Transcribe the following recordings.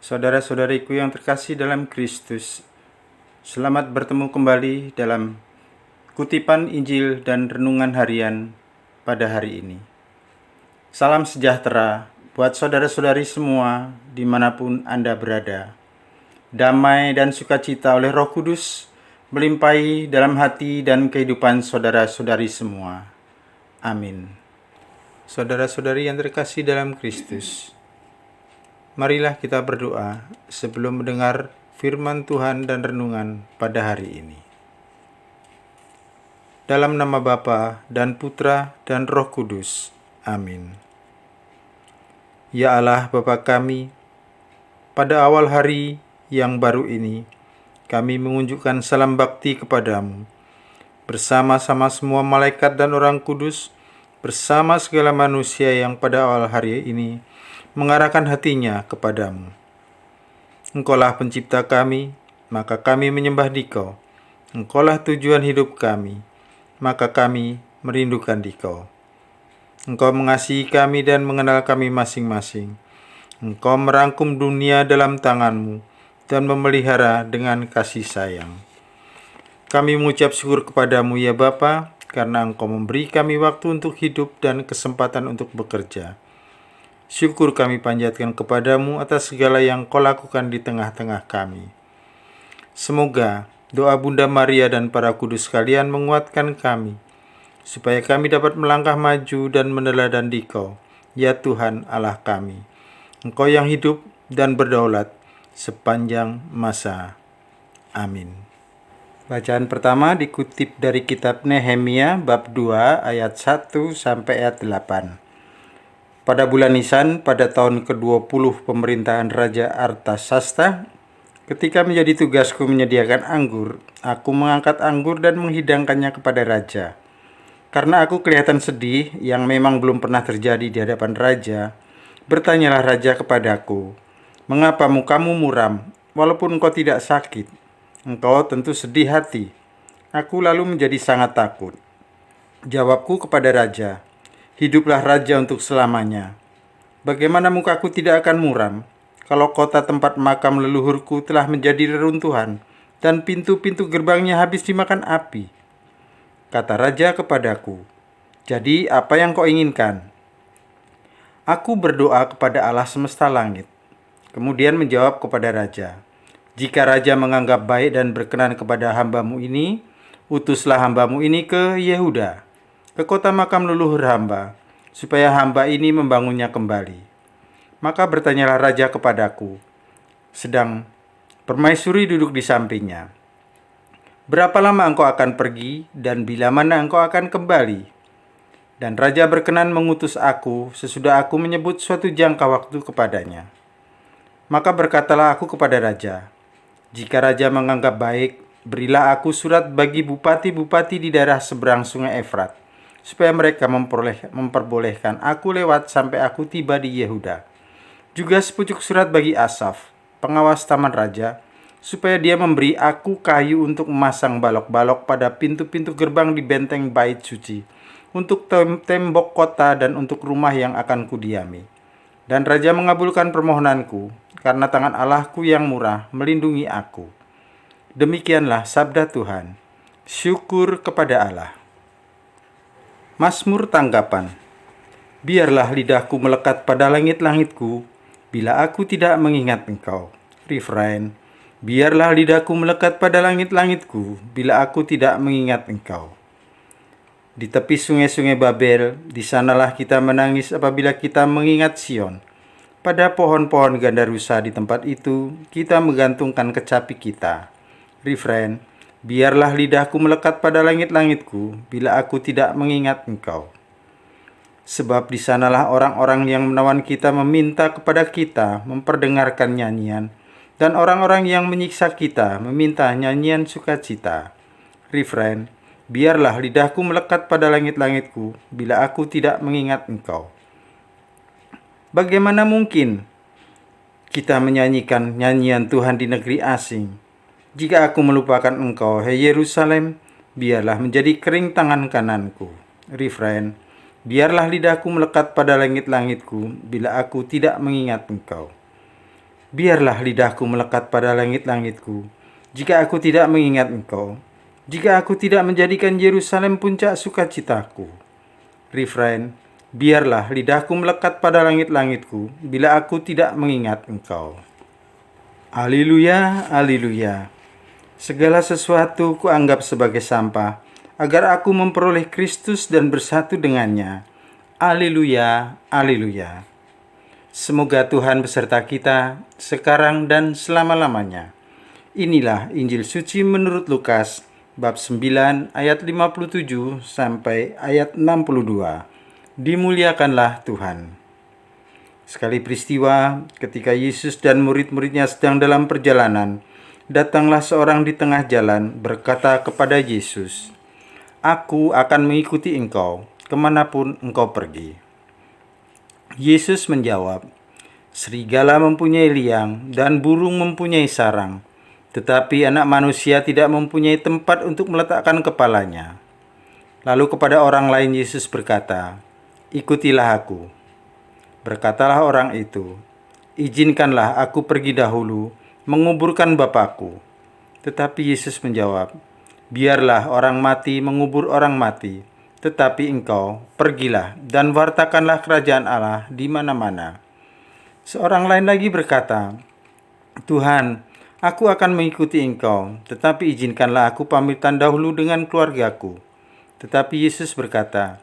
Saudara-saudariku yang terkasih dalam Kristus, selamat bertemu kembali dalam kutipan Injil dan renungan harian pada hari ini. Salam sejahtera buat saudara-saudari semua dimanapun Anda berada. Damai dan sukacita oleh Roh Kudus melimpahi dalam hati dan kehidupan saudara-saudari semua. Amin. Saudara-saudari yang terkasih dalam Kristus, marilah kita berdoa sebelum mendengar firman Tuhan dan renungan pada hari ini. Dalam nama Bapa dan Putra dan Roh Kudus. Amin. Ya Allah Bapa kami, pada awal hari yang baru ini, kami mengunjukkan salam bakti kepadamu, bersama-sama semua malaikat dan orang kudus, bersama segala manusia yang pada awal hari ini mengarahkan hatinya kepadamu. Engkaulah pencipta kami, maka kami menyembah Dikau. Engkaulah tujuan hidup kami, maka kami merindukan Dikau. Engkau mengasihi kami dan mengenal kami masing-masing. Engkau merangkum dunia dalam tanganmu dan memelihara dengan kasih sayang. Kami mengucap syukur kepadamu ya Bapa, karena Engkau memberi kami waktu untuk hidup dan kesempatan untuk bekerja. Syukur kami panjatkan kepadamu atas segala yang Kau lakukan di tengah-tengah kami. Semoga doa Bunda Maria dan para kudus sekalian menguatkan kami, supaya kami dapat melangkah maju dan meneladani Dikau, ya Tuhan Allah kami. Engkau yang hidup dan berdaulat sepanjang masa. Amin. Bacaan pertama dikutip dari kitab Nehemia bab 2 ayat 1 sampai ayat 8. Pada bulan Nisan, pada tahun ke-20 pemerintahan Raja Artasasta, ketika menjadi tugasku menyediakan anggur, aku mengangkat anggur dan menghidangkannya kepada raja. Karena aku kelihatan sedih, yang memang belum pernah terjadi di hadapan raja, bertanyalah raja kepadaku, "Mengapa mukamu muram, walaupun engkau tidak sakit? Engkau tentu sedih hati." Aku lalu menjadi sangat takut. Jawabku kepada raja, "Hiduplah raja untuk selamanya. Bagaimana mukaku tidak akan muram, kalau kota tempat makam leluhurku telah menjadi reruntuhan, dan pintu-pintu gerbangnya habis dimakan api?" Kata raja kepadaku, "Jadi apa yang kau inginkan?" Aku berdoa kepada Allah semesta langit. Kemudian menjawab kepada raja, "Jika raja menganggap baik dan berkenan kepada hambamu ini, utuslah hambamu ini ke Yehuda, ke kota makam leluhur hamba, supaya hamba ini membangunnya kembali." Maka bertanyalah raja kepadaku, sedang permaisuri duduk di sampingnya, "Berapa lama engkau akan pergi dan bila mana engkau akan kembali?" Dan raja berkenan mengutus aku sesudah aku menyebut suatu jangka waktu kepadanya. Maka berkatalah aku kepada raja, "Jika raja menganggap baik, berilah aku surat bagi bupati-bupati di daerah seberang sungai Efrat, supaya mereka memperbolehkan aku lewat sampai aku tiba di Yehuda. Juga sepucuk surat bagi Asaf, pengawas taman raja, supaya dia memberi aku kayu untuk memasang balok-balok pada pintu-pintu gerbang di benteng bait suci, untuk tembok kota dan untuk rumah yang akan kudiami." Dan raja mengabulkan permohonanku, karena tangan Allahku yang murah melindungi aku. Demikianlah sabda Tuhan. Syukur kepada Allah. Mazmur tanggapan. Biarlah lidahku melekat pada langit-langitku, bila aku tidak mengingat Engkau. Refrain. Biarlah lidahku melekat pada langit-langitku, bila aku tidak mengingat Engkau. Di tepi sungai-sungai Babel, di sanalah kita menangis apabila kita mengingat Sion. Pada pohon-pohon gandarusa di tempat itu, kita menggantungkan kecapi kita. Refrain. Biarlah lidahku melekat pada langit-langitku, bila aku tidak mengingat Engkau. Sebab di sanalah orang-orang yang menawan kita meminta kepada kita memperdengarkan nyanyian, dan orang-orang yang menyiksa kita meminta nyanyian sukacita. Refrain. Biarlah lidahku melekat pada langit-langitku, bila aku tidak mengingat Engkau. Bagaimana mungkin kita menyanyikan nyanyian Tuhan di negeri asing? Jika aku melupakan Engkau, hai Yerusalem, biarlah menjadi kering tangan kananku. Refrain. Biarlah lidahku melekat pada langit-langitku, bila aku tidak mengingat Engkau. Biarlah lidahku melekat pada langit-langitku, jika aku tidak mengingat Engkau, jika aku tidak menjadikan Yerusalem puncak sukacitaku. Refrain, biarlah lidahku melekat pada langit-langitku, bila aku tidak mengingat Engkau. Haleluya, haleluya. Segala sesuatu kuanggap sebagai sampah, agar aku memperoleh Kristus dan bersatu dengannya. Haleluya, haleluya. Semoga Tuhan beserta kita, sekarang dan selama-lamanya. Inilah Injil Suci menurut Lukas, bab 9 ayat 57 sampai ayat 62. Dimuliakanlah Tuhan. Sekali peristiwa, ketika Yesus dan murid-muridnya sedang dalam perjalanan, datanglah seorang di tengah jalan berkata kepada Yesus, "Aku akan mengikuti Engkau, kemanapun Engkau pergi." Yesus menjawab, "Serigala mempunyai liang dan burung mempunyai sarang, tetapi Anak Manusia tidak mempunyai tempat untuk meletakkan kepalanya." Lalu kepada orang lain Yesus berkata, "Ikutilah aku." Berkatalah orang itu, "Izinkanlah aku pergi dahulu menguburkan Bapakku." Tetapi Yesus menjawab, "Biarlah orang mati mengubur orang mati, tetapi engkau pergilah dan wartakanlah kerajaan Allah di mana-mana." Seorang lain lagi berkata, "Tuhan, aku akan mengikuti Engkau, tetapi izinkanlah aku pamitan dahulu dengan keluargaku." Tetapi Yesus berkata,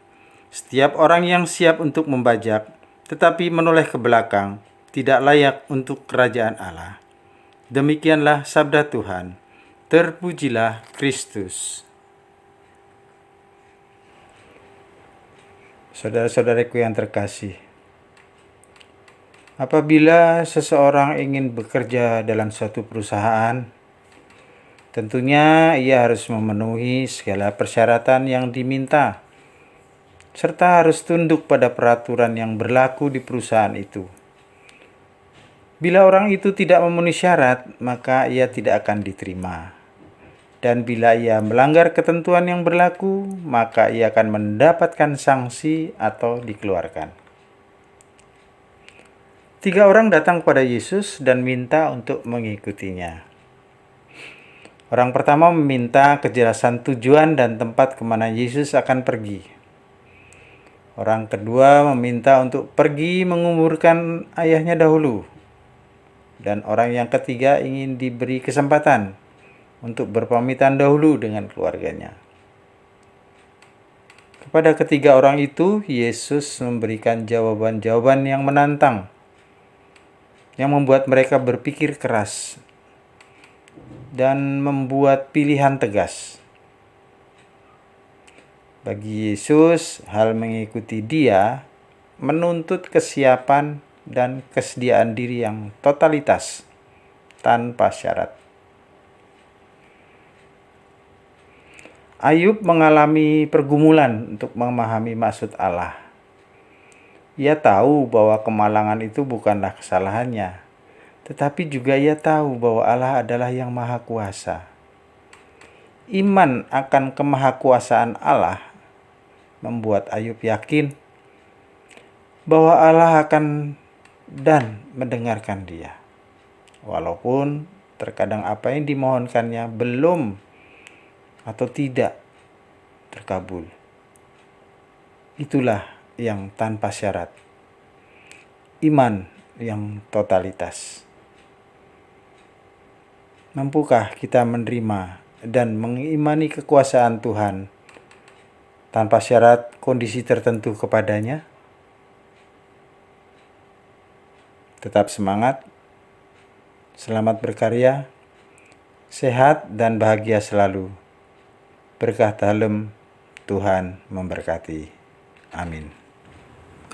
"Setiap orang yang siap untuk membajak, tetapi menoleh ke belakang, tidak layak untuk kerajaan Allah." Demikianlah sabda Tuhan. Terpujilah Kristus. Saudara-saudaraku yang terkasih, apabila seseorang ingin bekerja dalam suatu perusahaan, tentunya ia harus memenuhi segala persyaratan yang diminta, serta harus tunduk pada peraturan yang berlaku di perusahaan itu. Bila orang itu tidak memenuhi syarat, maka ia tidak akan diterima. Dan bila ia melanggar ketentuan yang berlaku, maka ia akan mendapatkan sanksi atau dikeluarkan. 3 orang datang kepada Yesus dan minta untuk mengikutinya. Orang pertama meminta kejelasan tujuan dan tempat kemana Yesus akan pergi. Orang kedua meminta untuk pergi menguburkan ayahnya dahulu. Dan orang yang ketiga ingin diberi kesempatan untuk berpamitan dahulu dengan keluarganya. Kepada ketiga orang itu, Yesus memberikan jawaban-jawaban yang menantang, yang membuat mereka berpikir keras dan membuat pilihan tegas. Bagi Yesus, hal mengikuti Dia menuntut kesiapan dan kesediaan diri yang totalitas, tanpa syarat. Ayub mengalami pergumulan untuk memahami maksud Allah. Ia tahu bahwa kemalangan itu bukanlah kesalahannya, tetapi juga ia tahu bahwa Allah adalah yang maha kuasa. Iman akan kemahakuasaan Allah membuat Ayub yakin bahwa Allah akan dan mendengarkan dia, walaupun terkadang apa yang dimohonkannya belum atau tidak terkabul. Itulah yang tanpa syarat, iman yang totalitas. Mampukah kita menerima dan mengimani kekuasaan Tuhan tanpa syarat kondisi tertentu kepadanya? Tetap semangat, selamat berkarya, sehat dan bahagia selalu. Berkah dalam, Tuhan memberkati. Amin.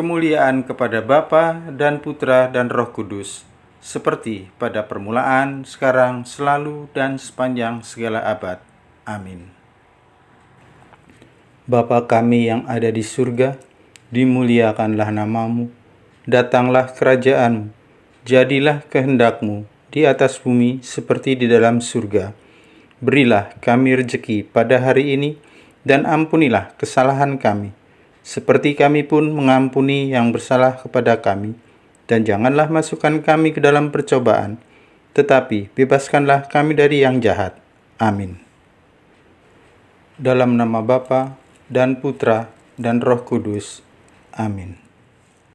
Kemuliaan kepada Bapa dan Putra dan Roh Kudus, seperti pada permulaan, sekarang, selalu, dan sepanjang segala abad. Amin. Bapa kami yang ada di surga, dimuliakanlah nama-Mu, datanglah kerajaan-Mu, jadilah kehendak-Mu di atas bumi seperti di dalam surga. Berilah kami rejeki pada hari ini, dan ampunilah kesalahan kami, seperti kami pun mengampuni yang bersalah kepada kami. dan janganlah masukkan kami ke dalam percobaan, tetapi bebaskanlah kami dari yang jahat. Amin. Dalam nama Bapa dan Putra dan Roh Kudus. Amin.